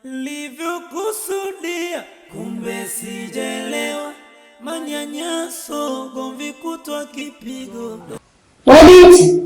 Nilivyokusudia kumbe sijaelewa, manyanyaso, gomvi kutwa kipigo. Wabiti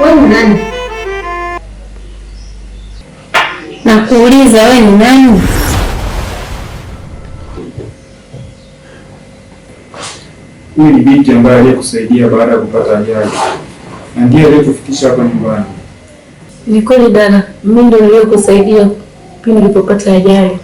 wewe ni nani? Nakuuliza wewe ni nani? Huyu ni binti ambaye aliyekusaidia baada ya kupata ajali na ndiye aliyekufikisha hapa nyumbani. Ni kweli dada, mimi ndio niliyekusaidia pindi nilipopata ajali.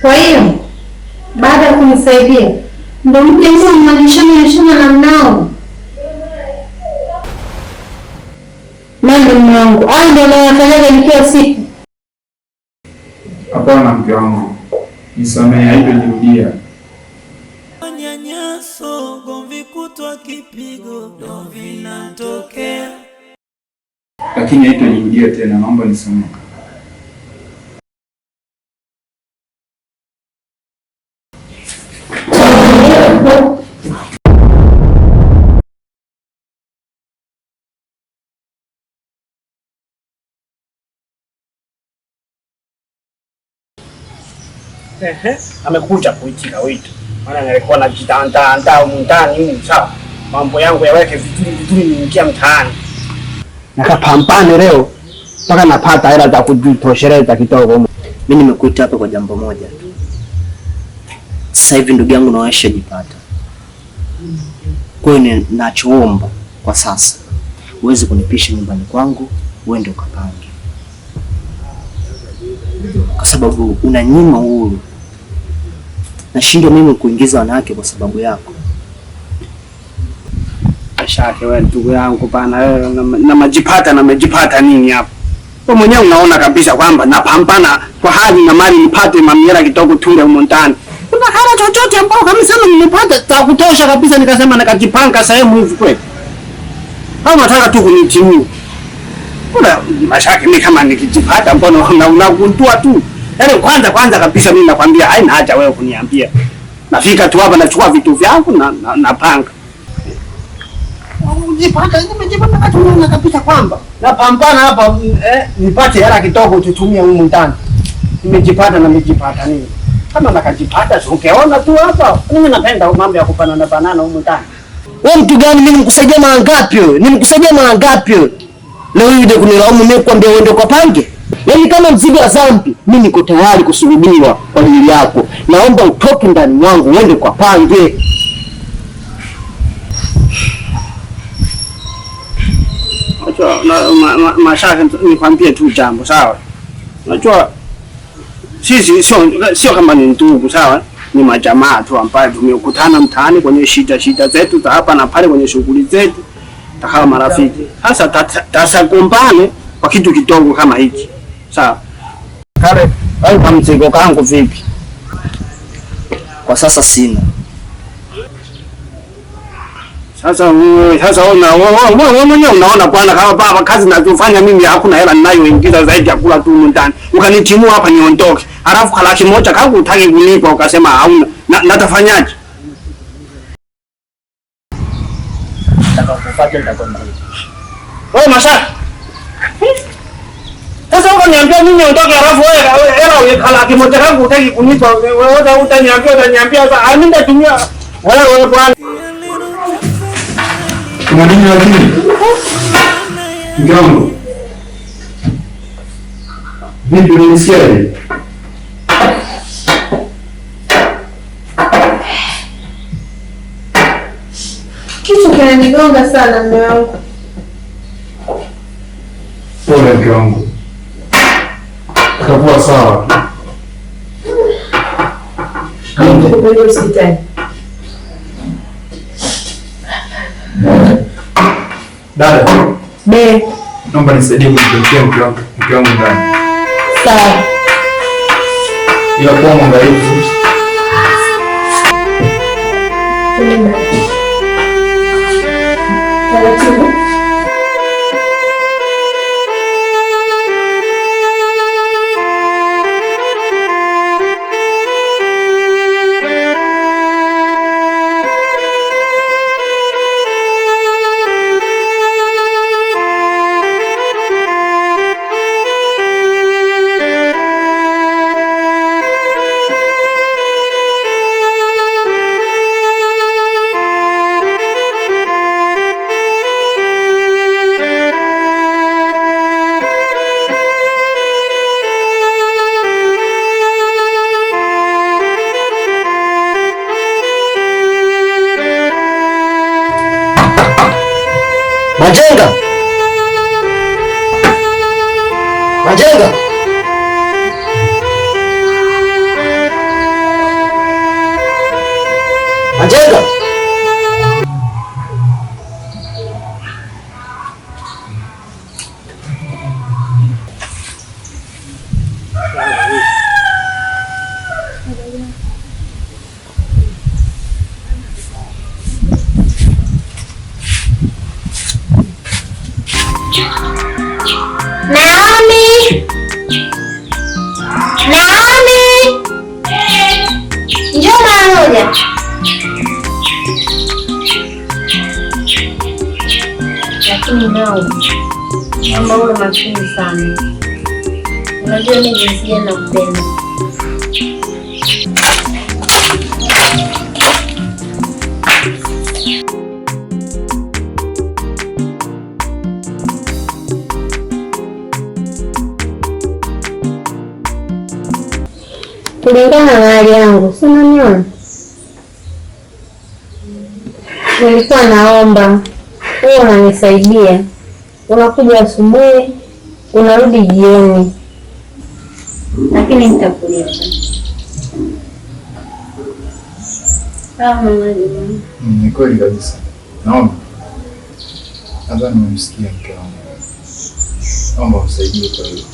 Kwa hiyo baada ya kunisaidia ndio mpenzi mmalishana na mnao ndio mwangu au ndio nafanyaga nikiwa siku. Hapana mke wangu, nisamehe, haitojirudia. Manyanyaso, gomvi kutwa kipigo, ndo vinatokea, lakini haitojirudia tena, naomba nisamehe. Amekuja kuitika wito. Maana nilikuwa najitanda mtaani huko, sawa? Mambo yangu yaweke vizuri niingia mtaani. Nakapambane leo mpaka napata hela za kujitosheleza kidogo. Mimi nimekuita hapa kwa jambo moja tu. Sasa hivi ndugu yangu nawaisha jipata. Kwa hiyo ninachoomba kwa sasa, uweze kunipisha nyumbani kwangu, uende ukapange. Kwa sababu unanyima uhuru. Nashindwa mimi kuingiza wanawake kwa sababu yako. Shake wewe ndugu yangu bana, wewe na majipata nini hapo? Wewe mwenyewe unaona kabisa kwamba napambana kwa hali na mali nipate mamiera kidogo tule huko ndani. Kuna hela chochote ambao kama sema nimepata za kutosha kabisa nikasema nikajipanga sehemu hivi kweli. Au nataka tu kunitimia. Kuna mashaka mimi kama nikijipata mbona unagundua tu. Yaani kwanza kabisa mimi nakwambia haina haja wewe kuniambia. Nafika tu hapa nachukua vitu vyangu na napanga. Nimejipata katuona kabisa kwamba napambana hapa nipate hela kidogo tutumie huko ndani. Nimejipata nini? Kama nakajipata ungeona tu hapa. Mimi napenda mambo ya kufanana banana huko ndani. Wewe mtu gani? Mimi nimkusaidia mara ngapi wewe? Leo hivi ndio kunilaumu mimi kwambia uende kwa pange? Yaani kama mzigo wa dhambi, mimi niko tayari kusulubiwa kwa ajili yako. Naomba utoke ndani mwangu uende kwa pange. Mashaka nikwambie tu jambo, sawa? Unajua sisi sio kama ni ndugu, sawa? Ni majamaa tu ambao tumekutana mtaani kwenye shida zetu za hapa na pale, kwenye shughuli zetu, kama marafiki. Sasa tasagombane kwa kitu kidogo kama hiki, sawa? Kale au kwa mzigo kangu vipi? Kwa sasa sina. Sasa wewe mwenyewe unaona bwana, kama baba kazi ninazofanya mimi hakuna hela ninayoingiza zaidi ya kula tu ndani. Ukanitimua hapa niondoke. alafu kwa 100,000 kangu utaki kunipa ukasema hauna. Natafanyaje? Nitakapofuata nitakwambia. Wewe Mashaka. Sasa uko niambia mimi utoke alafu wewe kwa 100,000 kangu utaki kunipa wewe utaniambia sasa mimi nitatumia wewe bwana. Kuna nini lakini? Ngambo. Vipi unisikiaje? Kitu kinanigonga sana mume wangu. Pole mke wangu. Itakuwa sawa. Kupeleka hospitali. Dada. Naomba nisaidie kumpelekea mke wangu ndani. Sawa. Ila kwa mwangalifu. Taratibu. Majenga! Majenga! Majenga! Lakini nao naomba uwe makini sana. Unajua mimi jinsi gani nakupenda. Kulingana na hali yangu, si unaniona? Nilikuwa naomba wewe unanisaidia. Unakuja asubuhi, unarudi jioni. Lakini nitakulipa. Sawa mama. Ni kweli kabisa. Naomba. Nadhani nimemsikia mke wangu. Naomba usaidie kwa hiyo.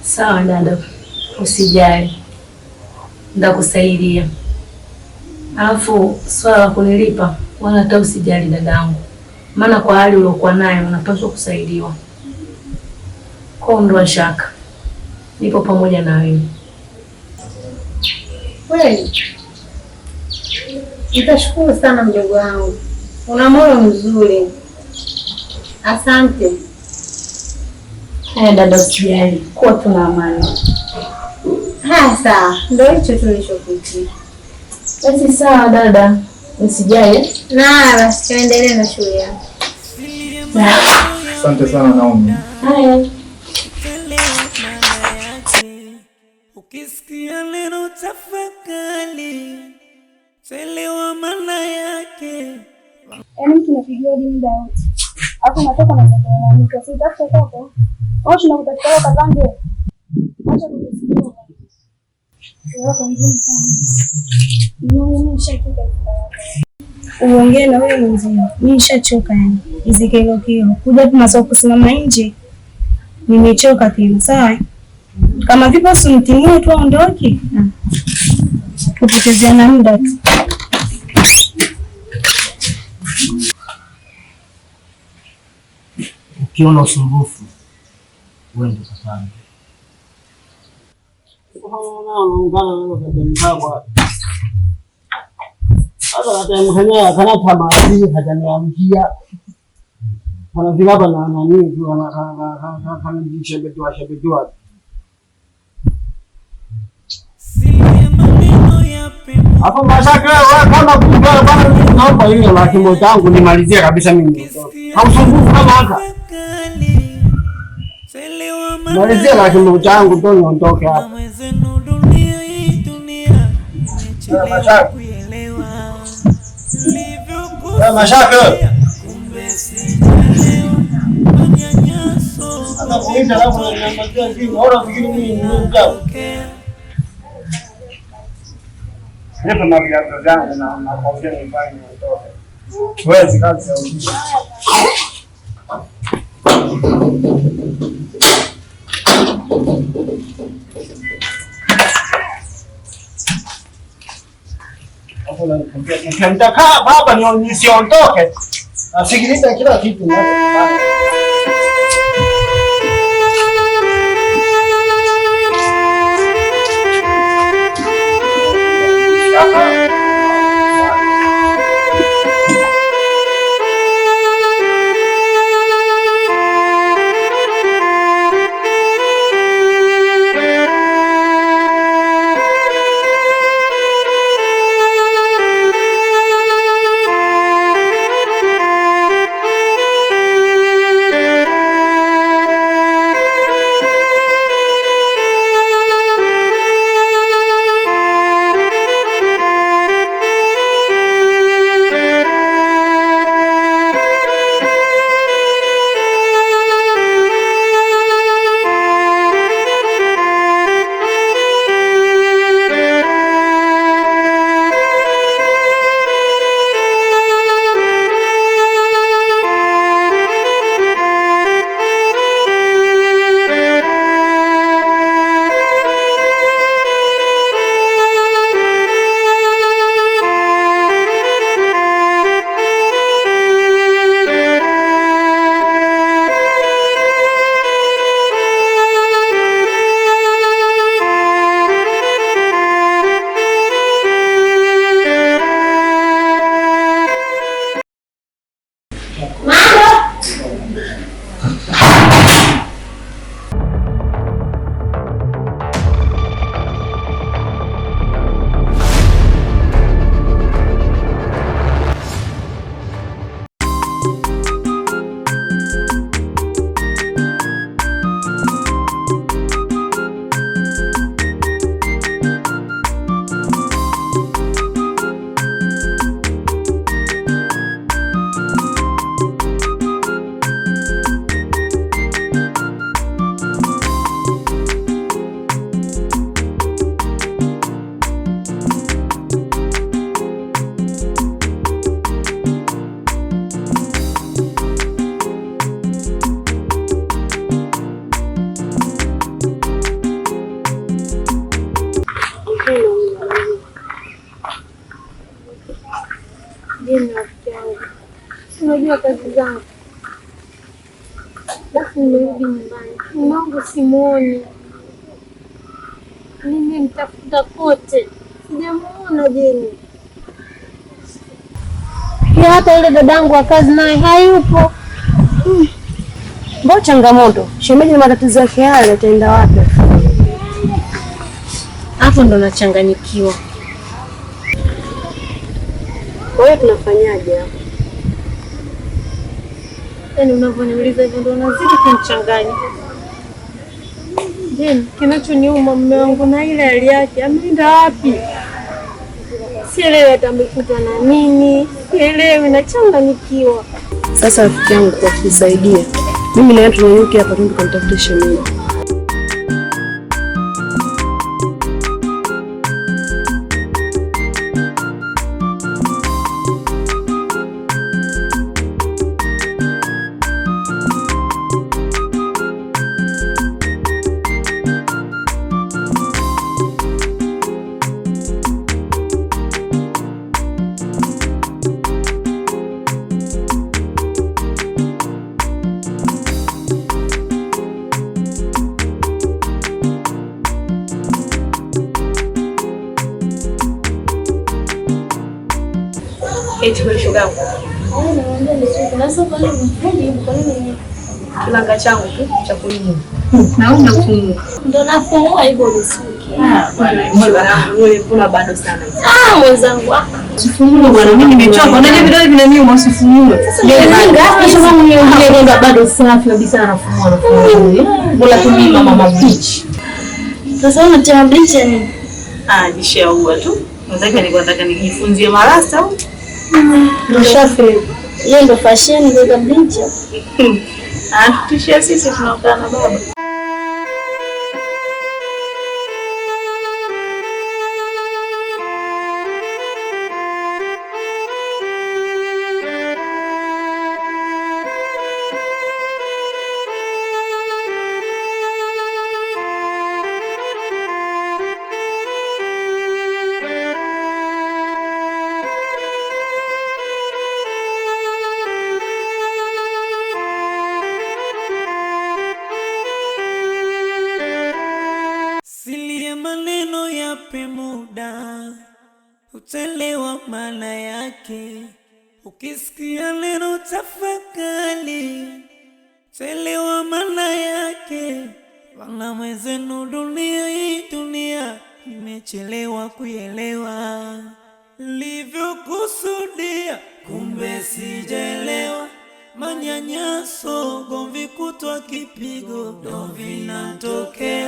Sawa dada. Usijali. Nitakusaidia. Alafu swala la kunilipa wala hata usijali dadangu. Maana kwa hali uliokuwa nayo unapaswa kusaidiwa. Kwa ondoa shaka. Nipo pamoja na wewe. Kweli? Nitashukuru sana mdogo wangu. Una moyo mzuri. Asante. Dada usijali. Kuwa tuna amani. Sawa. Ndio hicho tulichokutia. Basi sawa dada. Usijali. Basi tuendelee na shule yako. Asante sana Naomi. Haya. Ukisikia neno tafakari, elewa maana yake. Yaani tunapigiwa hadi muda wote. Hapo natoka na nani kwa sababu tafuta hapo. Au tunakutafuta kwa kapange. Acha kusikia. Wako mzima sana. Mimi nishachoka. Uongee na wewe mzima. Mimi nishachoka yani. Hizi kilo kuja hapa masoko kusimama nje. Nimechoka tena, sawa? Kama vipi usimtimie tu aondoke? Kupotezeana muda tu. Ukiona usumbufu, wewe ndio kapange. kana tamati hajaniamkia kana vilaba na nani tu kana jishebedwa hapo Mashaka kama kubwa bana, naomba ile laki moja yangu nimalizie kabisa mimi. Hausumbufu kama haka. Malizia laki moja yangu ndio niondoke hapa. Mashaka. Mashaka. Hata kuita hapo na malizia hivi, naona fikiri mimi ni mjao. Nipo na viatu vyangu na kofia nyumbani nitoke. Wewe kazi ya usiku. Hapo na nikamwambia nitakaa baba nisiondoke. Nasikiliza kila kitu na unajua kazi zangu. Basi nimerudi nyumbani, mwanangu simuoni. Mimi mtafuta kote, sijamuona Jeni. Pia hata yule dadangu wa kazi naye hayupo. Mbona changamoto? Shemeji na matatizo yake yale ataenda wapi? Hapo ndo nachanganyikiwa. Kwa hiyo tunafanyaje hapo? Yaani unavyoniuliza hivyo ndo unazidi kunichanganya. Jeni, kinachoniuma mume wangu na ile hali yake, ameenda wapi? Sielewi hata amekutwa na nini. Sielewi, nachanganyikiwa. Sasa rafiki yangu, kwa kusaidia mimi na wewe tunayuki hapa tu tukamtafuta shemeji. Eti wewe shoga yangu. Kilanga changu tu cha kunywa. Naona kunywa. Ndio nafungua hivyo nisuke. Wewe kuna bado sana. Mwenzangu. Usifungue bwana, mimi nimechoka. Unajua vidole vinaniuma, usifungue. Ndio bado safi kabisa anafungua. Bora tumima mama bitch. Sasa unatia bleach nini? Nishaua tu. Nataka nijifunzie marasta au? Nishafe. Hiyo ndio fashion ndio bleach. Tushia sisi tunakaa na baba. Maneno yape muda, utelewa maana yake. Ukisikia neno tafakari, utelewa maana yake. Wana mwenzenu, dunia hii dunia nimechelewa kuelewa. Livyokusudia kumbe sijaelewa. Manyanyaso, gomvi kutwa kipigo, ndo vinatokea.